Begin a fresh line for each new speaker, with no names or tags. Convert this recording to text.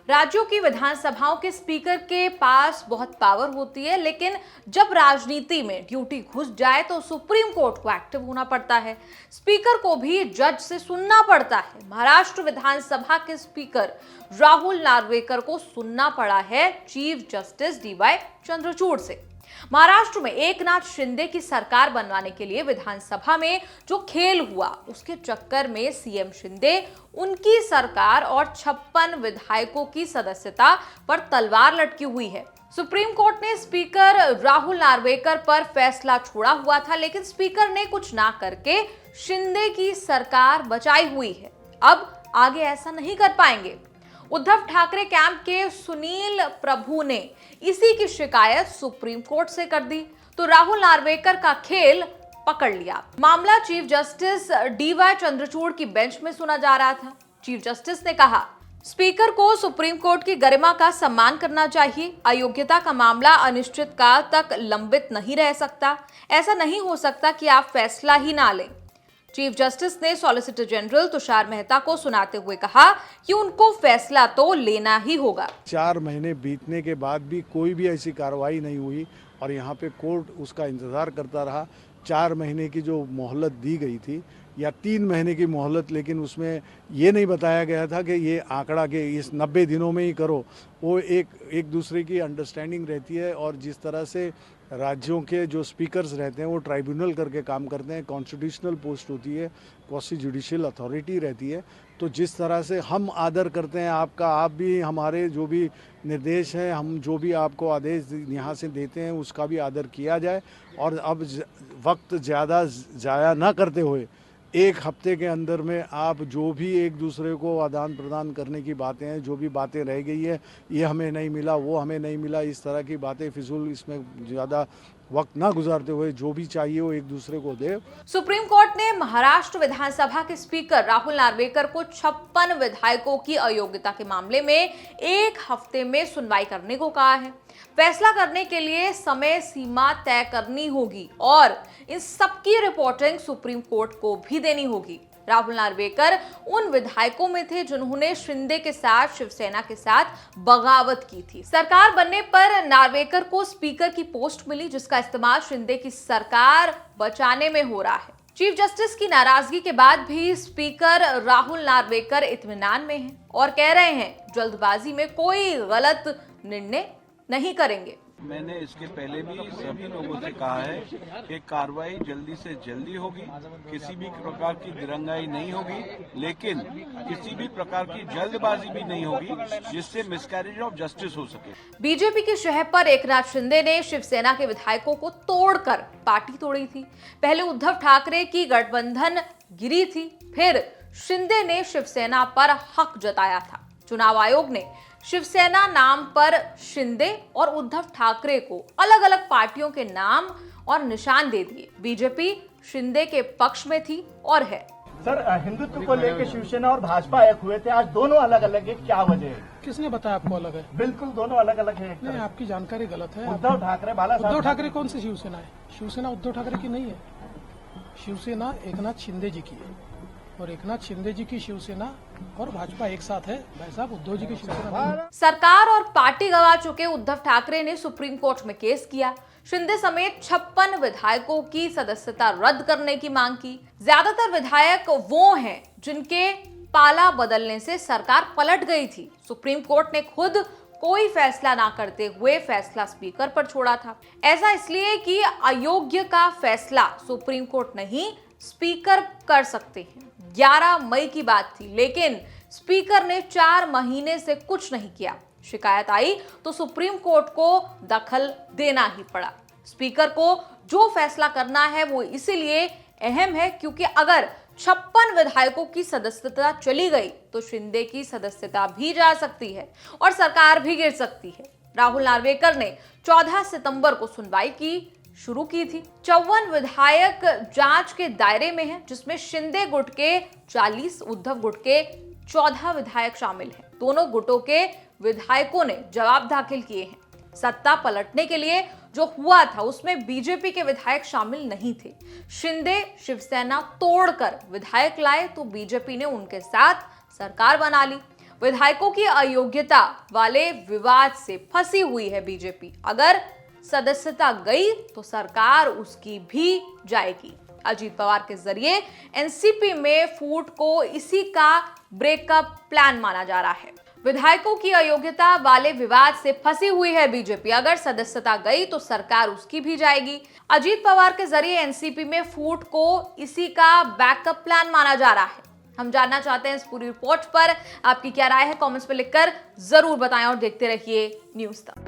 राज्यों की विधानसभाओं के स्पीकर के पास बहुत पावर होती है, लेकिन जब राजनीति में ड्यूटी घुस जाए तो सुप्रीम कोर्ट को एक्टिव होना पड़ता है। स्पीकर को भी जज से सुनना पड़ता है। महाराष्ट्र विधानसभा के स्पीकर राहुल नार्वेकर को सुनना पड़ा है चीफ जस्टिस डीवाई चंद्रचूड़ से। महाराष्ट्र में एकनाथ शिंदे की सरकार बनवाने के लिए विधानसभा में जो खेल हुआ, उसके चक्कर में सीएम शिंदे उनकी सरकार और 56 विधायकों की सदस्यता पर तलवार लटकी हुई है। सुप्रीम कोर्ट ने स्पीकर राहुल नार्वेकर पर फैसला छोड़ा हुआ था, लेकिन स्पीकर ने कुछ ना करके शिंदे की सरकार बचाई हुई है। अब आगे ऐसा नहीं कर पाएंगे। उद्धव ठाकरे कैंप के सुनील प्रभु ने इसी की शिकायत सुप्रीम कोर्ट से कर दी, तो राहुल नार्वेकर का खेल पकड़ लिया। मामला चीफ जस्टिस डीवाई चंद्रचूड़ की बेंच में सुना जा रहा था। चीफ जस्टिस ने कहा, स्पीकर को सुप्रीम कोर्ट की गरिमा का सम्मान करना चाहिए। अयोग्यता का मामला अनिश्चित काल तक लंबित नहीं रह सकता। ऐसा नहीं हो सकता कि आप फैसला ही ना लें। चीफ जस्टिस ने सॉलिसिटर जनरल तुषार मेहता को सुनाते हुए कहा कि उनको फैसला तो लेना ही होगा।
4 महीने बीतने के बाद भी कोई भी ऐसी कार्रवाई नहीं हुई और यहाँ पे कोर्ट उसका इंतज़ार करता रहा। 4 महीने की जो मोहलत दी गई थी या 3 महीने की मोहलत, लेकिन उसमें ये नहीं बताया गया था कि ये आंकड़ा के इस 90 दिनों में ही करो। वो एक दूसरे की अंडरस्टैंडिंग रहती है और जिस तरह से राज्यों के जो स्पीकर्स रहते हैं वो ट्राइब्यूनल करके काम करते हैं, कॉन्स्टिट्यूशनल पोस्ट होती है, क्वासी जुडिशियल अथॉरिटी रहती है। तो जिस तरह से हम आदर करते हैं आपका, आप भी हमारे जो भी निर्देश हैं, हम जो भी आपको आदेश यहाँ से देते हैं उसका भी आदर किया जाए। और अब वक्त ज़्यादा ज़ाया ना करते हुए 1 हफ्ते के अंदर में आप जो भी एक दूसरे को आदान प्रदान करने की बातें हैं, जो भी बातें रह गई है, ये हमें नहीं मिला, वो हमें नहीं मिला, इस तरह की बातें फिजूल, इसमें ज़्यादा वक्त ना गुजारते हुए जो भी चाहिए वो एक दूसरे को दे।
सुप्रीम कोर्ट ने महाराष्ट्र विधानसभा के स्पीकर राहुल नार्वेकर को 56 विधायकों की अयोग्यता के मामले में 1 हफ्ते में सुनवाई करने को कहा है। फैसला करने के लिए समय सीमा तय करनी होगी और इन सबकी रिपोर्टिंग सुप्रीम कोर्ट को भी देनी होगी। राहुल नार्वेकर उन विधायकों में थे जिन्होंने शिंदे के साथ शिवसेना के साथ बगावत की थी। सरकार बनने पर नार्वेकर को स्पीकर की पोस्ट मिली, जिसका इस्तेमाल शिंदे की सरकार बचाने में हो रहा है। चीफ जस्टिस की नाराजगी के बाद भी स्पीकर राहुल नार्वेकर इत्मीनान में हैं और कह रहे हैं जल्दबाजी में कोई गलत निर्णय नहीं करेंगे।
मैंने इसके पहले भी सभी लोगों से कहा है कि कार्रवाई जल्दी से जल्दी होगी, किसी भी प्रकार की दिरंगाई नहीं होगी, लेकिन किसी भी प्रकार की जल्दबाजी भी नहीं होगी जिससे मिसकैरेज ऑफ जस्टिस हो सके।
बीजेपी की शहर पर एकनाथ शिंदे ने शिवसेना के विधायकों को तोड़कर पार्टी तोड़ी थी। पहले उद्धव ठाकरे की गठबंधन गिरी थी, फिर शिंदे ने शिवसेना पर हक जताया था। चुनाव आयोग ने शिवसेना नाम पर शिंदे और उद्धव ठाकरे को अलग अलग पार्टियों के नाम और निशान दे दिए। बीजेपी शिंदे के पक्ष में थी और है।
सर, हिंदुत्व को लेकर शिवसेना और भाजपा एक हुए थे, आज दोनों अलग अलग है, क्या वजह है?
किसने बताया आपको अलग है?
बिल्कुल दोनों अलग अलग है।
नहीं, आपकी जानकारी गलत है।
उद्धव ठाकरे
उद्धव ठाकरे कौन सी शिवसेना है? शिवसेना उद्धव ठाकरे की नहीं है। शिवसेना एकनाथ शिंदे जी की है और एकनाथ शिंदे जी की शिवसेना और भाजपा एक साथ है। भाई साहब, उद्धव जी की शिवसेना।
सरकार और पार्टी गंवा चुके उद्धव ठाकरे ने सुप्रीम कोर्ट में केस किया। शिंदे समेत 56 विधायकों की सदस्यता रद्द करने की मांग की। ज्यादातर विधायक वो हैं जिनके पाला बदलने से सरकार पलट गई थी। सुप्रीम कोर्ट ने खुद कोई फैसला ना करते हुए फैसला स्पीकर पर छोड़ा था। ऐसा इसलिए कि अयोग्य का फैसला सुप्रीम कोर्ट नहीं, स्पीकर कर सकते हैं। 11 मई की बात थी, लेकिन स्पीकर ने 4 महीने से कुछ नहीं किया। शिकायत आई तो सुप्रीम कोर्ट को दखल देना ही पड़ा। स्पीकर को जो फैसला करना है वो इसीलिए अहम है क्योंकि अगर 56 विधायकों की सदस्यता चली गई तो शिंदे की सदस्यता भी जा सकती है और सरकार भी गिर सकती है। राहुल नार्वेकर ने 14 सितंबर को सुनवाई शुरू की थी। 54 विधायक जांच के दायरे में हैं, जिसमें शिंदे गुट के 40, उद्धव गुट के 14 विधायक शामिल हैं। दोनों गुटों के विधायकों ने जवाब दाखिल किए हैं। सत्ता पलटने के लिए जो हुआ था उसमें बीजेपी के विधायक शामिल नहीं थे। शिंदे शिवसेना तोड़कर विधायक लाए तो बीजेपी ने उनके साथ सरकार बना ली। विधायकों की अयोग्यता वाले विवाद से फंसी हुई है बीजेपी। अगर सदस्यता गई तो सरकार उसकी भी जाएगी। अजीत पवार के जरिए एनसीपी में फूट को इसी का ब्रेकअप प्लान माना जा रहा है। विधायकों की अयोग्यता वाले विवाद से फंसी हुई है बीजेपी। अगर सदस्यता गई तो सरकार उसकी भी जाएगी। अजीत पवार के जरिए एनसीपी में फूट को इसी का बैकअप प्लान माना जा रहा है। हम जानना चाहते हैं इस पूरी रिपोर्ट पर आपकी क्या राय है, कमेंट्स में लिखकर जरूर बताएं और देखते रहिए न्यूज़ तक।